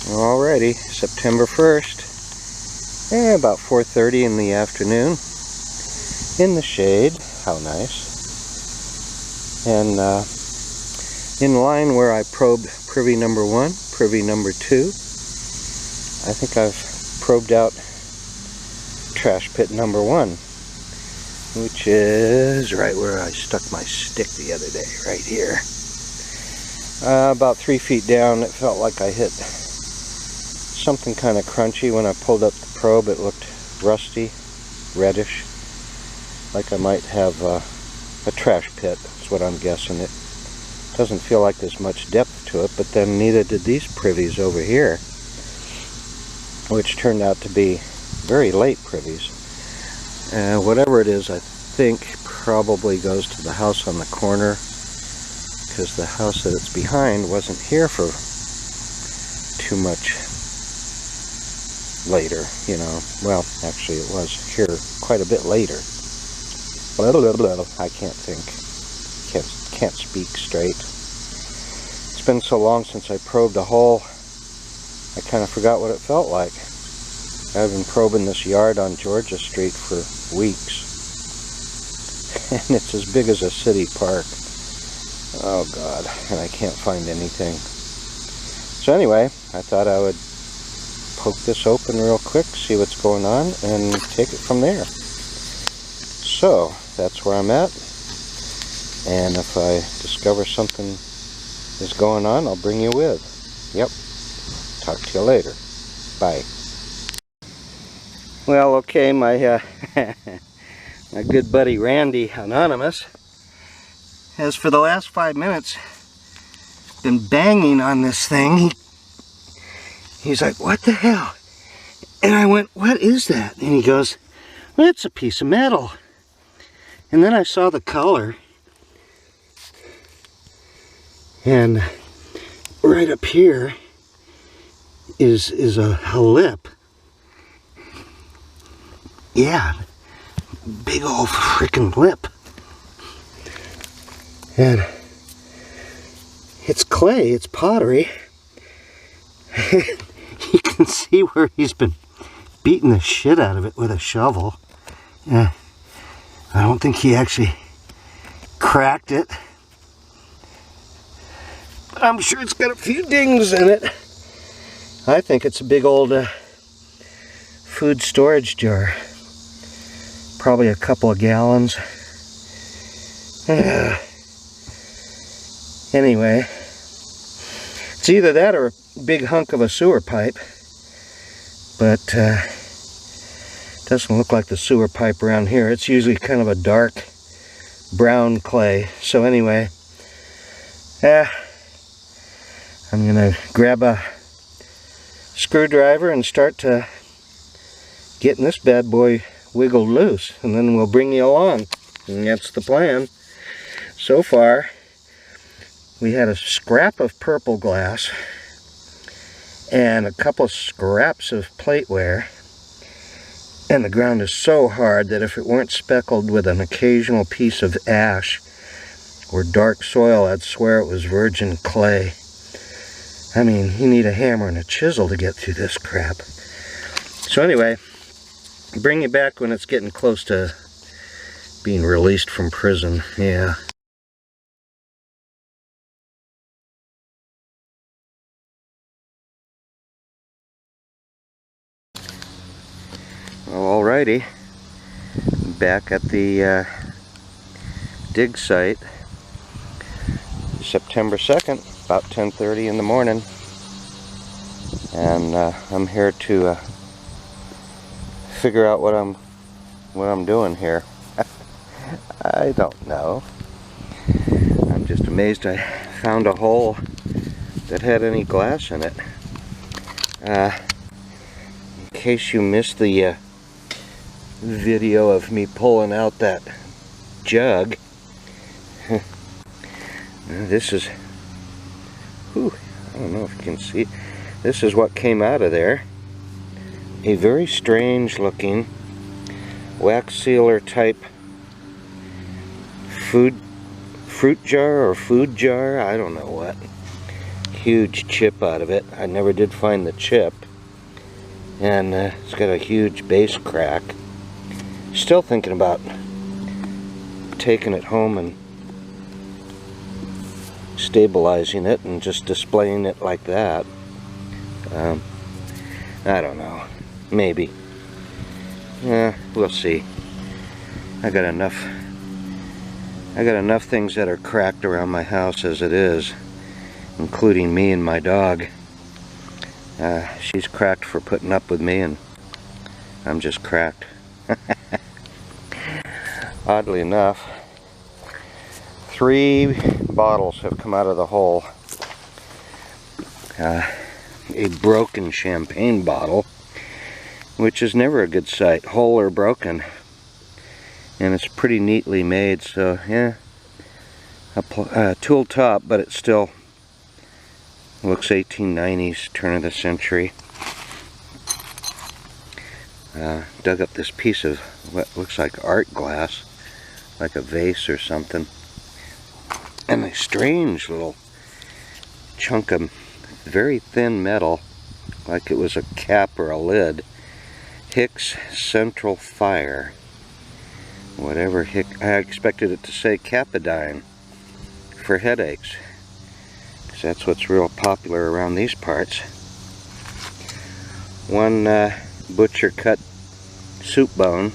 Alrighty, September 1st, about 4:30 in the afternoon, in the shade. How nice. And in line where I probed privy number 1, privy number 2, I think I've probed out trash pit number 1, which is right where I stuck my stick the other day, right here. About 3 feet down, it felt like I hit something kind of crunchy. When I pulled up the probe, it looked rusty, reddish, like I might have a trash pit, is what I'm guessing. It doesn't feel like there's much depth to it, but then neither did these privies over here, which turned out to be very late privies. Whatever it is, I think probably goes to the house on the corner, because the house that it's behind wasn't here for too much later, you know. Well, actually it was here quite a bit later. I can't think. Can't speak straight. It's been so long since I probed a hole, I kind of forgot what it felt like. I've been probing this yard on Georgia Street for weeks. And it's as big as a city park. Oh God, and I can't find anything. So anyway, I thought I would poke this open real quick, see what's going on, and take it from there. So, that's where I'm at. And if I discover something is going on, I'll bring you with. Yep. Talk to you later. Bye. Well, okay, my my good buddy Randy Anonymous has for the last 5 minutes been banging on this thing. He's like, what the hell? And I went, what is that? And he goes, well, it's a piece of metal. And then I saw the color. And right up here is a lip. Yeah, big old freaking lip. And it's clay, it's pottery. You can see where he's been beating the shit out of it with a shovel. I don't think he actually cracked it. But I'm sure it's got a few dings in it. I think it's a big old food storage jar. Probably a couple of gallons. Anyway, it's either that or a big hunk of a sewer pipe. But doesn't look like the sewer pipe around here. It's usually kind of a dark brown clay. So anyway, I'm gonna grab a screwdriver and start to getting this bad boy wiggled loose, and then we'll bring you along. And that's the plan. So far, we had a scrap of purple glass and a couple of scraps of plateware, and the ground is so hard that if it weren't speckled with an occasional piece of ash or dark soil, I'd swear it was virgin clay. I mean, you need a hammer and a chisel to get through this crap. So anyway, bring you back when it's getting close to being released from prison. Yeah. Alrighty, back at the dig site, September 2nd, about 10:30 in the morning, and I'm here to figure out what I'm doing here. I don't know. I'm just amazed I found a hole that had any glass in it. In case you missed the video of me pulling out that jug, this is, whew, I don't know if you can see, this is what came out of there. A very strange looking wax sealer type fruit jar or food jar, I don't know what. huge chip out of it. I never did find the chip. And it's got a huge base crack. Still thinking about taking it home and stabilizing it and just displaying it like that. I don't know. Maybe. Yeah, we'll see. I got enough things that are cracked around my house as it is, including me and my dog. She's cracked for putting up with me, and I'm just cracked. Oddly enough, 3 bottles have come out of the hole. A broken champagne bottle, which is never a good sight, whole or broken. And it's pretty neatly made, so yeah, a tool top, but it still looks 1890s, turn of the century. Dug up this piece of what looks like art glass, like a vase or something, and a strange little chunk of very thin metal, like it was a cap or a lid. Hicks Central Fire. Whatever I expected it to say Capadine for headaches, because that's what's real popular around these parts. One butcher cut soup bone,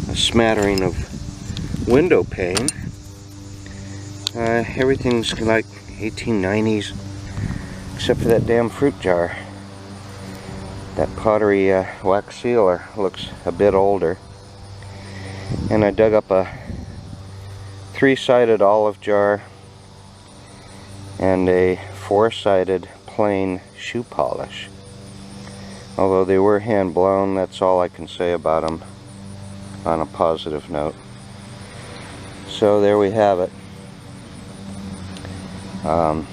a smattering of window pane. Everything's like 1890s except for that damn fruit jar. That pottery wax sealer looks a bit older. And I dug up a 3-sided olive jar and a 4-sided plain shoe polish. Although they were hand blown, that's all I can say about them on a positive note. So there we have it. I'm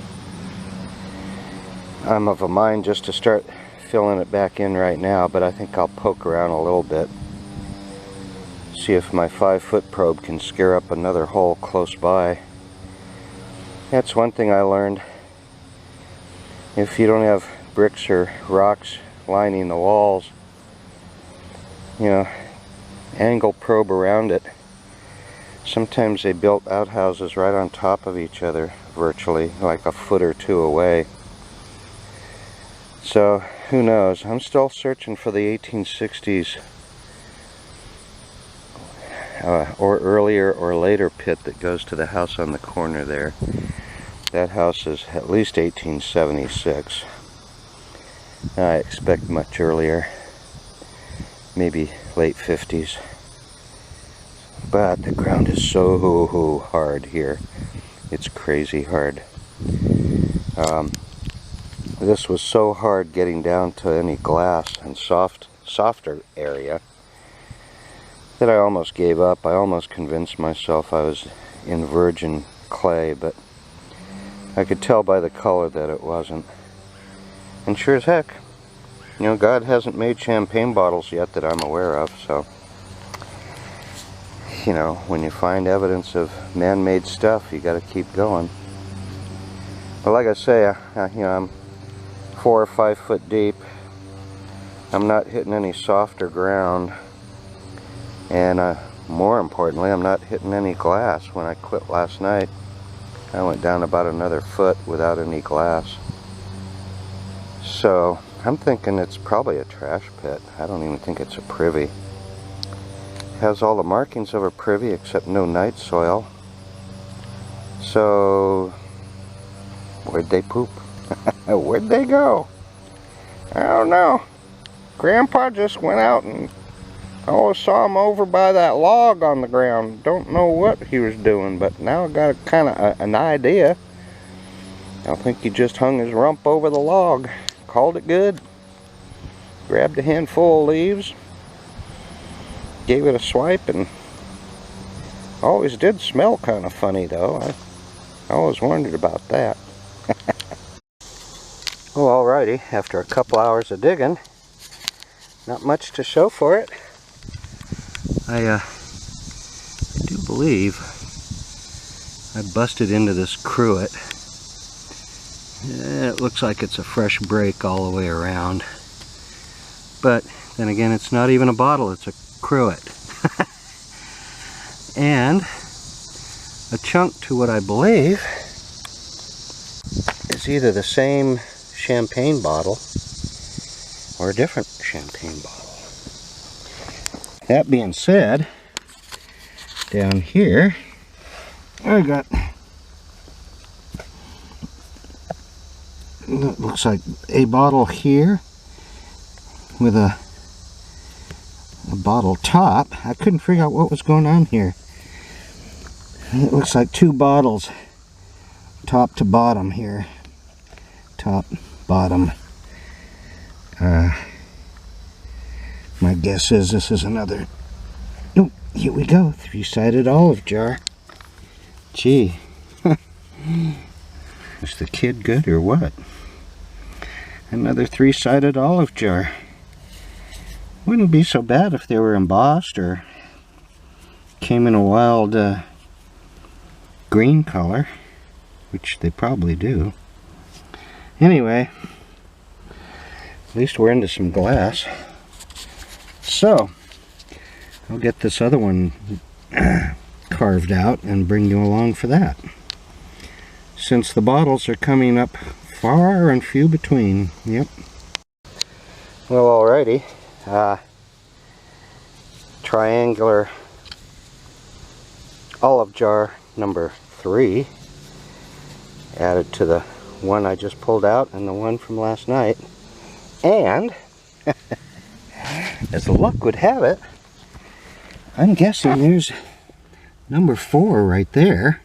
of a mind just to start filling it back in right now, but I think I'll poke around a little bit, see if my 5-foot probe can scare up another hole close by. That's one thing I learned. If you don't have bricks or rocks lining the walls, you know, angle probe around it. Sometimes they built outhouses right on top of each other, virtually, like a foot or 2 away. So, who knows? I'm still searching for the 1860s or earlier or later pit that goes to the house on the corner there. That house is at least 1876. I expect much earlier, maybe late 50s. But the ground is so hard here. It's crazy hard. This was so hard getting down to any glass and softer area that I almost gave up. I almost convinced myself I was in virgin clay, but I could tell by the color that it wasn't. And sure as heck, you know, God hasn't made champagne bottles yet that I'm aware of, so, you know, when you find evidence of man-made stuff, you gotta keep going. But like I say, you know, I'm 4 or 5 foot deep. I'm not hitting any softer ground, and more importantly, I'm not hitting any glass. When I quit last night, I went down about another foot without any glass. So I'm thinking it's probably a trash pit. I don't even think it's a privy. It has all the markings of a privy except no night soil. So where'd they poop? Where'd they go? I don't know. Grandpa just went out and I always saw him over by that log on the ground. Don't know what he was doing, but now I got kind of an idea. I think he just hung his rump over the log. Called it good. Grabbed a handful of leaves. Gave it a swipe, and always did smell kind of funny though. I always wondered about that. Well, alrighty, after a couple hours of digging, not much to show for it. I do believe I busted into this cruet. It looks like it's a fresh break all the way around. But then again, it's not even a bottle, it's a cruet. And a chunk to what I believe is either the same champagne bottle or a different champagne bottle. That being said, down here I got, it looks like a bottle here with a bottle top. I couldn't figure out what was going on here. It looks like two bottles top to bottom here. Top, bottom. My guess is this is another, oh, here we go, three-sided olive jar. Gee, is the kid good or what? Another three-sided olive jar. Wouldn't be so bad if they were embossed or came in a wild green color, which they probably do. Anyway, at least we're into some glass. So, I'll get this other one carved out and bring you along for that. Since the bottles are coming up far and few between. Yep. Well, alrighty. Triangular olive jar number 3 added to the one I just pulled out and the one from last night. And as luck would have it, I'm guessing there's number 4 right there.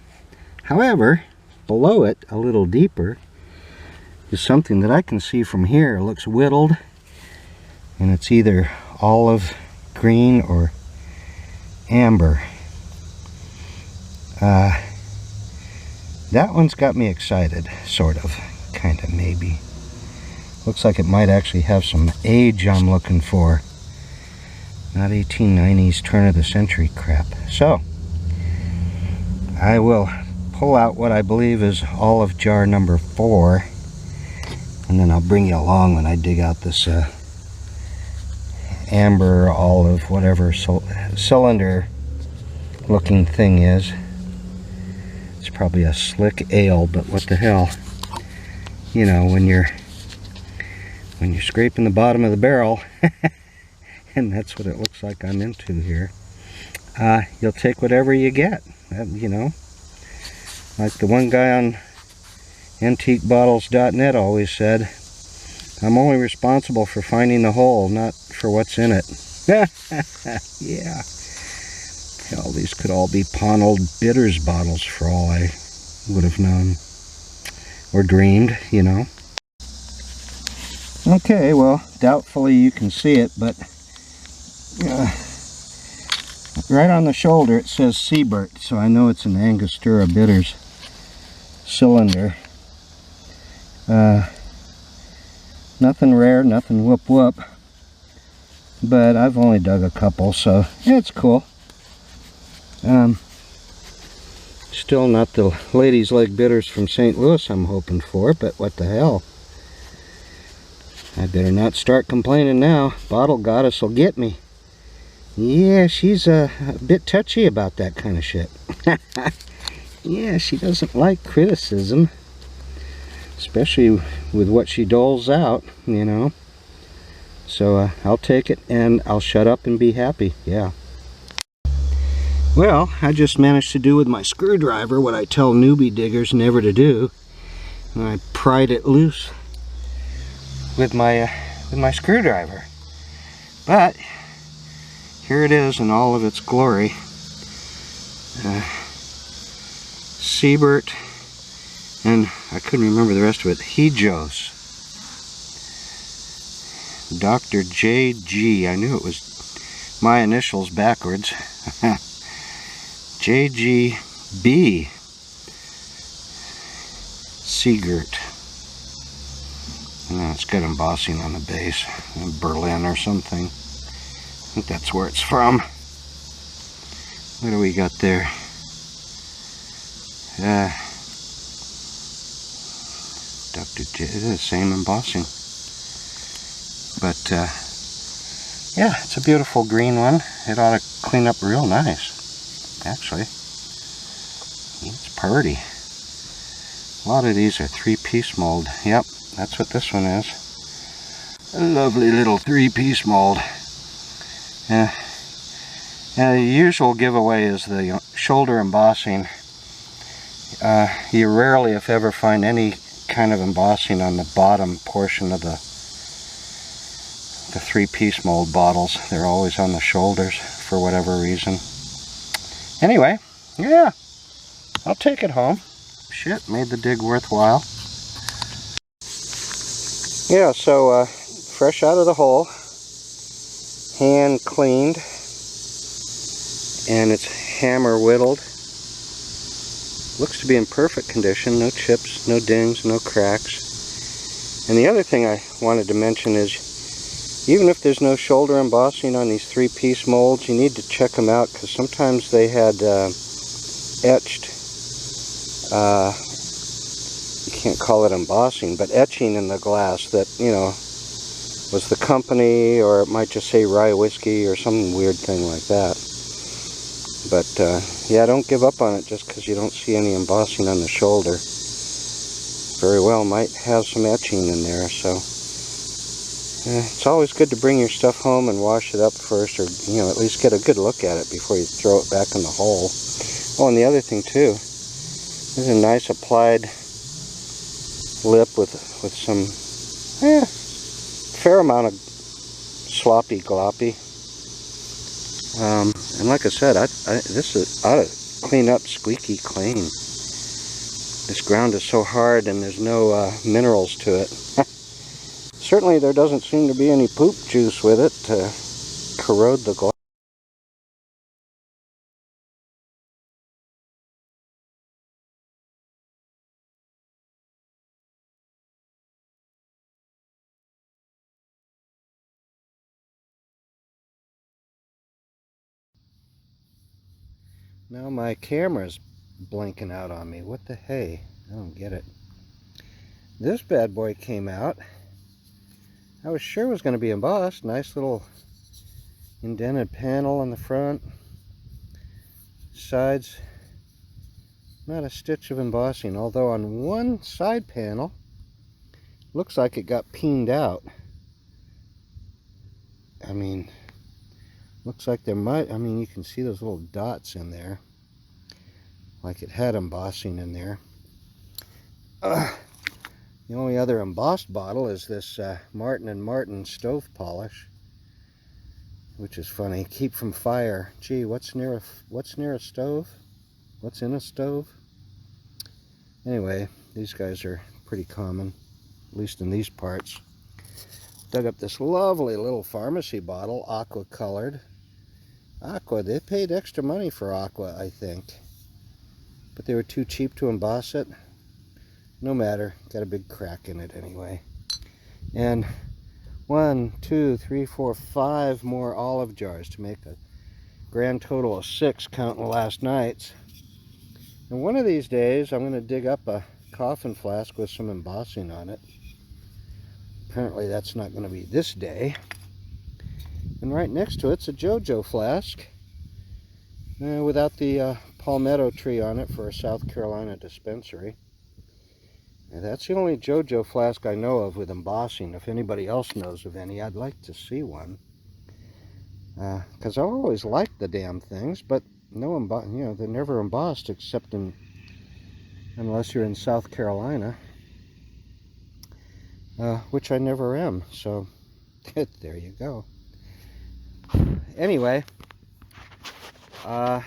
However, below it, a little deeper, is something that I can see from here. It looks whittled, and it's either olive green or amber. That one's got me excited, sort of, kind of, maybe. Looks like it might actually have some age I'm looking for. Not 1890s turn of the century crap. So, I will pull out what I believe is olive jar number 4, and then I'll bring you along when I dig out this amber, olive, whatever cylinder looking thing is. It's probably a slick ale, but what the hell. You know, when you're scraping the bottom of the barrel, and that's what it looks like I'm into here, you'll take whatever you get, you know. Like the one guy on antiquebottles.net always said, I'm only responsible for finding the hole, not for what's in it. Yeah. Hell, these could all be pawn old bitters bottles for all I would have known. Or dreamed, you know. Okay, well, doubtfully you can see it, but right on the shoulder it says Siebert, so I know it's an Angostura bitters cylinder. Nothing rare, nothing whoop whoop, but I've only dug a couple, so yeah, it's cool. Still not the ladies' leg bitters from St. Louis I'm hoping for, but what the hell. I better not start complaining now. Bottle goddess will get me. Yeah, she's a bit touchy about that kind of shit. Yeah, she doesn't like criticism. Especially with what she doles out, you know. So I'll take it and I'll shut up and be happy, yeah. Well, I just managed to do with my screwdriver what I tell newbie diggers never to do. And I pried it loose with my screwdriver. But here it is in all of its glory. Siebert, and I couldn't remember the rest of it, Hejos. Dr. J.G. I knew it was my initials backwards. J.G.B. Siegert. It's got embossing on the base. Berlin or something. I think that's where it's from. What do we got there? Dr. J, the same embossing. But yeah, it's a beautiful green one. It ought to clean up real nice, actually. It's pretty. A lot of these are 3-piece mold. Yep, that's what this one is. A lovely little 3-piece mold. And the usual giveaway is the shoulder embossing. You rarely, if ever, find any kind of embossing on the bottom portion of the 3-piece mold bottles. They're always on the shoulders for whatever reason. Anyway, yeah, I'll take it home. Shit, made the dig worthwhile. Yeah, so fresh out of the hole, hand cleaned, and it's hammer whittled. Looks to be in perfect condition, no chips, no dings, no cracks. And the other thing I wanted to mention is, even if there's no shoulder embossing on these 3-piece molds, you need to check them out, because sometimes they had etched, you can't call it embossing, but etching in the glass that, you know, was the company, or it might just say rye whiskey or some weird thing like that. But yeah, don't give up on it just because you don't see any embossing on the shoulder. Very well might have some etching in there, so it's always good to bring your stuff home and wash it up first, or, you know, at least get a good look at it before you throw it back in the hole. Oh, and the other thing too, this is a nice applied lip with some fair amount of sloppy gloppy. And like I said, this ought to clean up squeaky clean. This ground is so hard and there's no minerals to it. Certainly there doesn't seem to be any poop juice with it to corrode the glass. Now my camera's blinking out on me. What the hey? I don't get it. This bad boy came out. I was sure it was going to be embossed. Nice little indented panel on the front. Sides, not a stitch of embossing, although on one side panel, looks like it got peened out. I mean, looks like there might, I mean, you can see those little dots in there, like it had embossing in there. The only other embossed bottle is this Martin & Martin stove polish, which is funny. Keep from fire. Gee, what's near a stove? What's in a stove? Anyway, these guys are pretty common, at least in these parts. Dug up this lovely little pharmacy bottle, aqua colored. Aqua, they paid extra money for aqua, I think. But they were too cheap to emboss it. No matter, got a big crack in it anyway. And 1, 2, 3, 4, 5 more olive jars to make a grand total of 6, counting last night's. And one of these days, I'm going to dig up a coffin flask with some embossing on it. Apparently that's not going to be this day. And right next to it's a JoJo flask without the palmetto tree on it for a South Carolina dispensary. And that's the only JoJo flask I know of with embossing. If anybody else knows of any, I'd like to see one. Because I always liked the damn things, but no you know, they're never embossed except unless you're in South Carolina, which I never am. So there you go. Anyway, I'm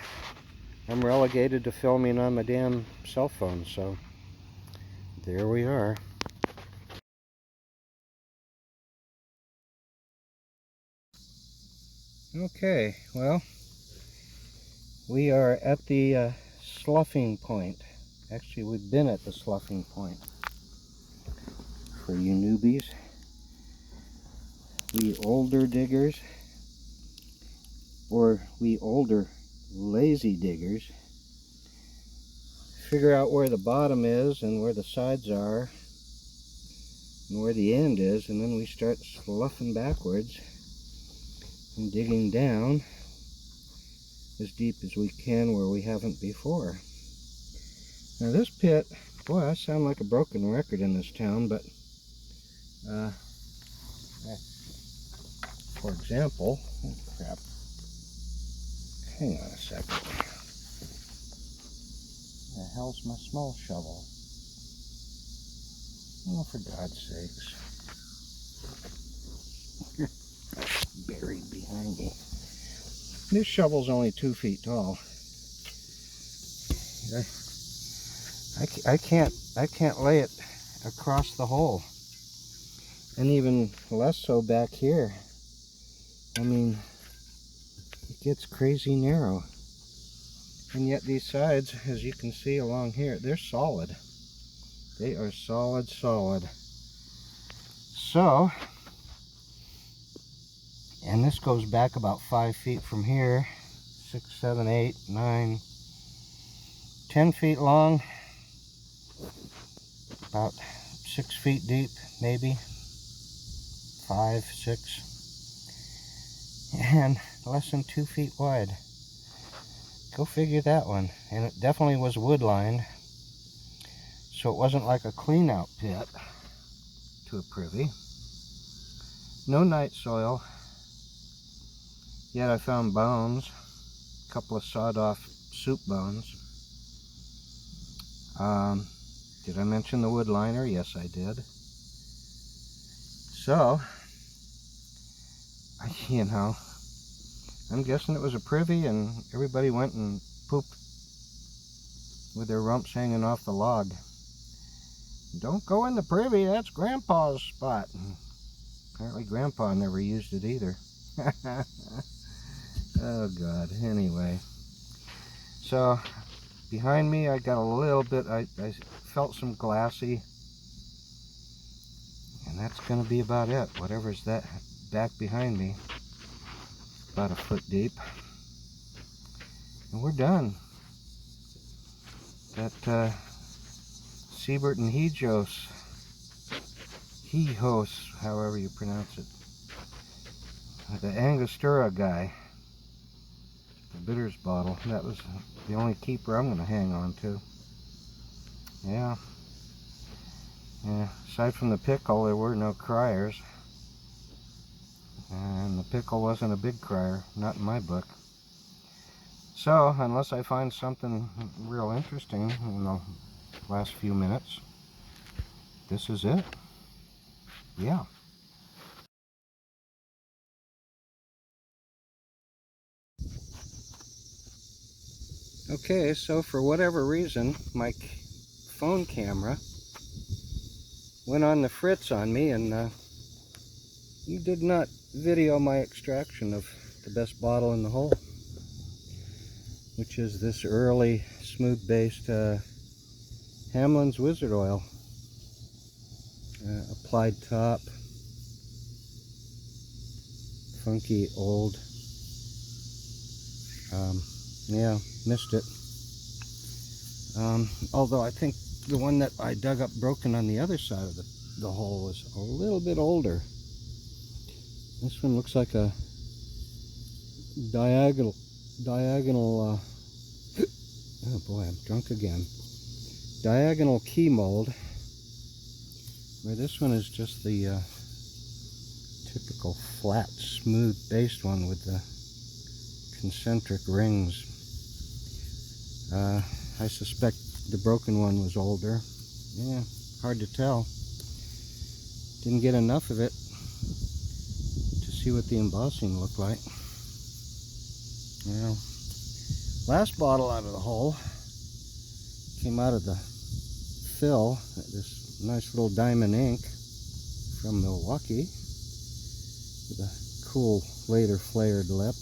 relegated to filming on my damn cell phone, so there we are. Okay, well, we are at the sloughing point. Actually, we've been at the sloughing point. For you newbies, we older diggers, or we older lazy diggers, figure out where the bottom is and where the sides are and where the end is, and then we start sloughing backwards and digging down as deep as we can where we haven't before. Now this pit, boy, I sound like a broken record in this town, but for example, oh crap, hang on a second. The hell's my small shovel? Oh, for God's sakes. Buried behind me. This shovel's only 2 feet tall. I can't lay it across the hole. And even less so back here. I mean, it gets crazy narrow. And yet these sides, as you can see along here, they're solid. They are solid. So, and this goes back about 5 feet from here. 6, 7, 8, 9, 10 feet long. About 6 feet deep, maybe. 5, 6. And less than 2 feet wide. Go figure that one. And it definitely was wood lined, so it wasn't like a clean out pit to a privy. No night soil, yet I found bones, a couple of sawed off soup bones. Did I mention the wood liner? Yes, I did. So, you know, I'm guessing it was a privy and everybody went and pooped with their rumps hanging off the log. Don't go in the privy, that's Grandpa's spot. And apparently Grandpa never used it either. Oh God, anyway. So, behind me I got a little bit, I felt some glassy. And that's going to be about it. Whatever's that back behind me. About a foot deep. And we're done. That Siebert and Hejos, however you pronounce it. The Angostura guy. The bitters bottle. That was the only keeper I'm going to hang on to. Yeah. Aside from the pickle, there were no criers. And the pickle wasn't a big crier, not in my book. So, unless I find something real interesting in the last few minutes, this is it. Yeah. Okay, so for whatever reason, my phone camera went on the fritz on me, and you did not video my extraction of the best bottle in the hole, which is this early smooth based Hamlin's Wizard Oil. Applied top, funky old, yeah, missed it. Although I think the one that I dug up broken on the other side of the hole was a little bit older. This one looks like a diagonal oh boy, I'm drunk again. Diagonal key mold, where this one is just the typical flat, smooth based one with the concentric rings. I suspect the broken one was older. Yeah, hard to tell. Didn't get enough of it to see what the embossing looked like. Yeah. Last bottle out of the hole came out of the fill, this nice little diamond ink from Milwaukee with a cool later flared lip.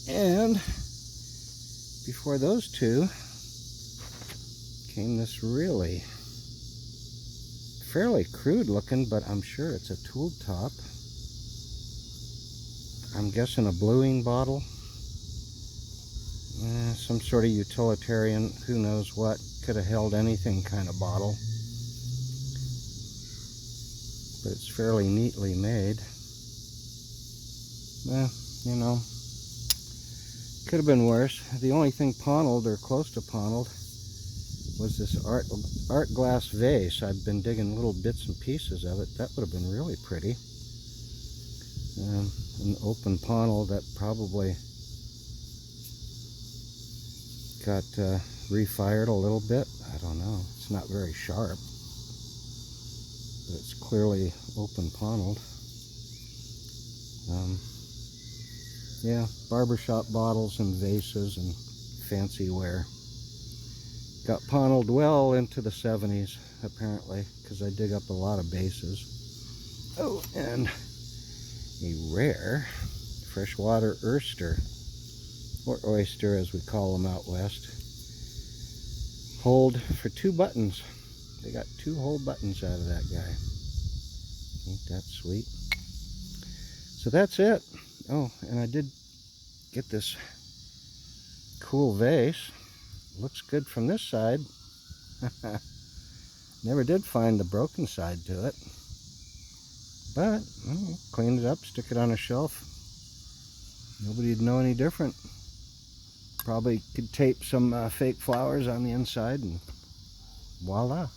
And before those two came this really fairly crude looking, but I'm sure it's a tooled top. I'm guessing a bluing bottle. Some sort of utilitarian, who knows what, could have held anything kind of bottle. But it's fairly neatly made. You know, could have been worse. The only thing pawnelled, or close to pawnelled, was this art glass vase. I've been digging little bits and pieces of it. That would have been really pretty. An open pawnel that probably got refired a little bit. I don't know. It's not very sharp, but it's clearly open pawnelled. Yeah, barbershop bottles and vases and fancy ware. Got pawnelled well into the 70s, apparently, because I dig up a lot of bases. Oh, and a rare freshwater oyster, or oyster as we call them out west, hold for 2 buttons. They got 2 whole buttons out of that guy. Ain't that sweet? So that's it. Oh, and I did get this cool vase. Looks good from this side. Never did find the broken side to it. But, well, clean it up, stick it on a shelf. Nobody'd know any different. Probably could tape some fake flowers on the inside and voila.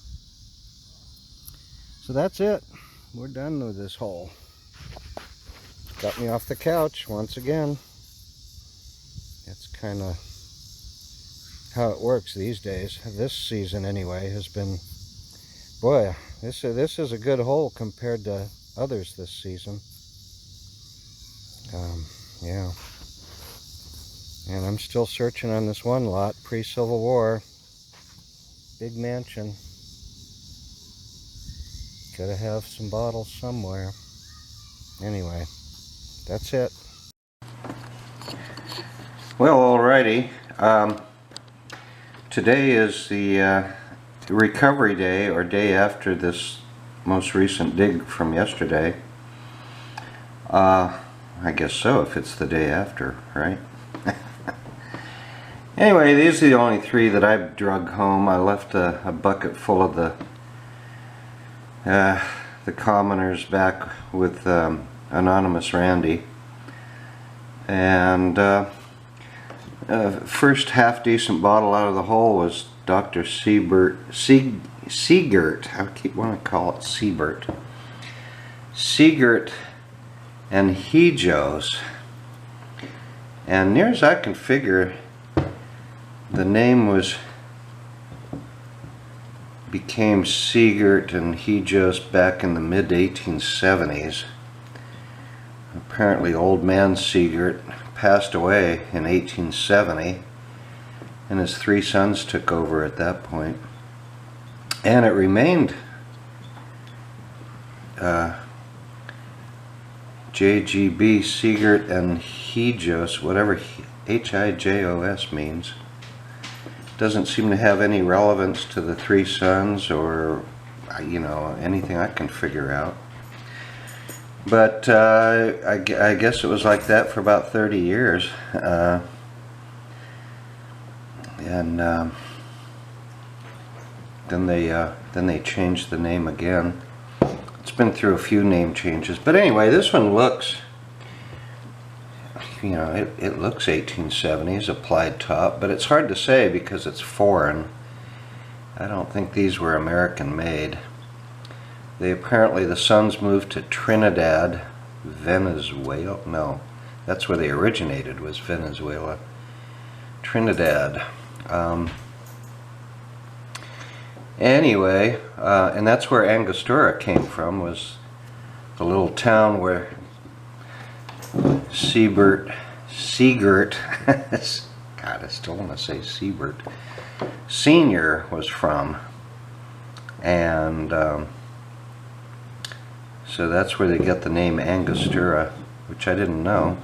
So that's it. We're done with this hole. Got me off the couch once again. That's kind of how it works these days. This season anyway has been, boy, this is a good hole compared to others this season. Yeah. And I'm still searching on this one lot, pre-Civil War. Big mansion. Gotta have some bottles somewhere. Anyway, that's it. Well, alrighty. Today is the recovery day, or day after this most recent dig from yesterday. I guess so, if it's the day after, right? Anyway, these are the only 3 that I've drug home. I left a bucket full of the commoners back with Anonymous Randy. And first half-decent bottle out of the hole was Dr. Siegert. I keep wanting to call it Siebert. Siegert and Hejos. And near as I can figure, the name became Siegert and Hejos back in the mid-1870s. Apparently old man Siegert passed away in 1870 and his 3 sons took over at that point. And it remained JGB, Siegert and Hejos, whatever Hijos means. Doesn't seem to have any relevance to the 3 sons or, you know, anything I can figure out. But I guess it was like that for about 30 years. Then they changed the name again. It's been through a few name changes. But anyway, this one looks, you know, it looks 1870s, applied top, but it's hard to say because it's foreign. I don't think these were American made. They apparently, the sons moved to Trinidad, Venezuela. No, that's where they originated, was Venezuela. Trinidad. Anyway, and that's where Angostura came from, was the little town where Siegert, God, I still want to say Siebert, Senior was from. And so that's where they get the name Angostura, which I didn't know.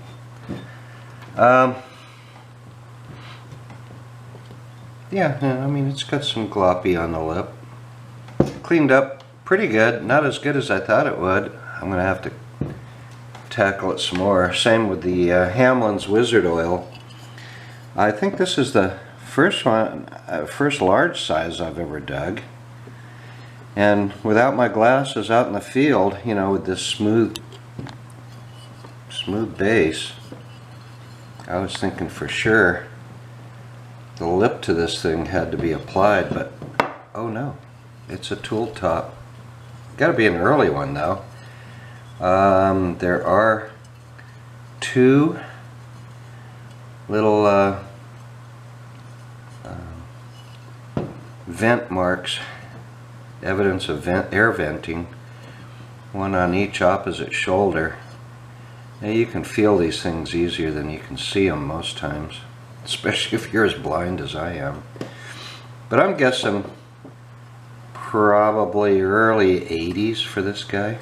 Yeah, I mean, it's got some gloppy on the lip. Cleaned up pretty good. Not as good as I thought it would. I'm going to have to tackle it some more. Same with the Hamlin's Wizard Oil. I think this is the first one, first large size I've ever dug. And without my glasses out in the field, you know, with this smooth base, I was thinking for sure the lip to this thing had to be applied, but oh no, it's a tool top. Got to be an early one though. There are two little vent marks, evidence of air venting, one on each opposite shoulder. Now you can feel these things easier than you can see them most times, especially if you're as blind as I am. But I'm guessing probably early 80s for this guy.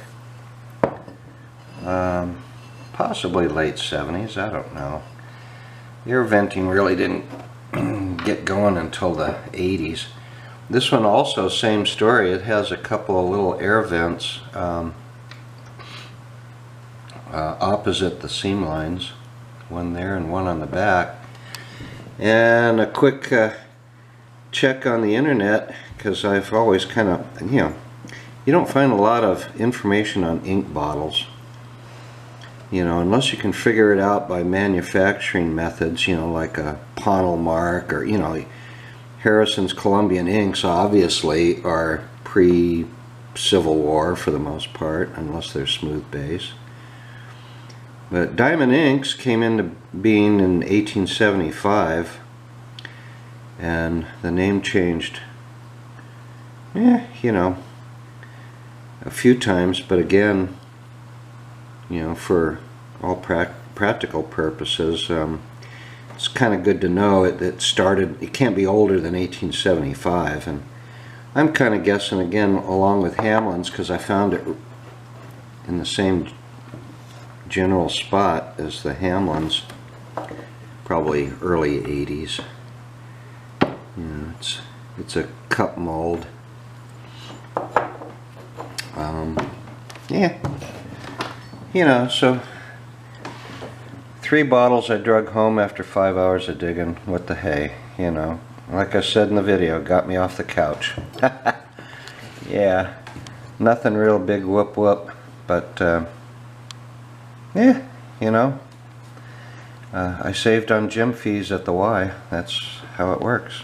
Possibly late 70s, I don't know. Air venting really didn't get going until the 80s. This one also, same story. It has a couple of little air vents opposite the seam lines, one there and one on the back. And a quick check on the internet, because I've always kind of, you know, you don't find a lot of information on ink bottles, you know, unless you can figure it out by manufacturing methods, you know, like a Ponel mark, or, you know, Harrison's Columbian inks obviously are pre-Civil War for the most part, unless they're smooth base. But Diamond inks came into being in 1875, and the name changed, you know, a few times, but again, you know, for all practical purposes, it's kind of good to know it started, it can't be older than 1875, and I'm kind of guessing again along with Hamlin's, because I found it in the same general spot as the Hamlin's, probably early 80s. You know, it's a cup mold. Yeah, you know, so 3 bottles I drug home after 5 hours of digging. What the hey, you know. Like I said in the video, got me off the couch. Yeah, nothing real big whoop whoop, but yeah, you know, I saved on gym fees at the Y. That's how it works.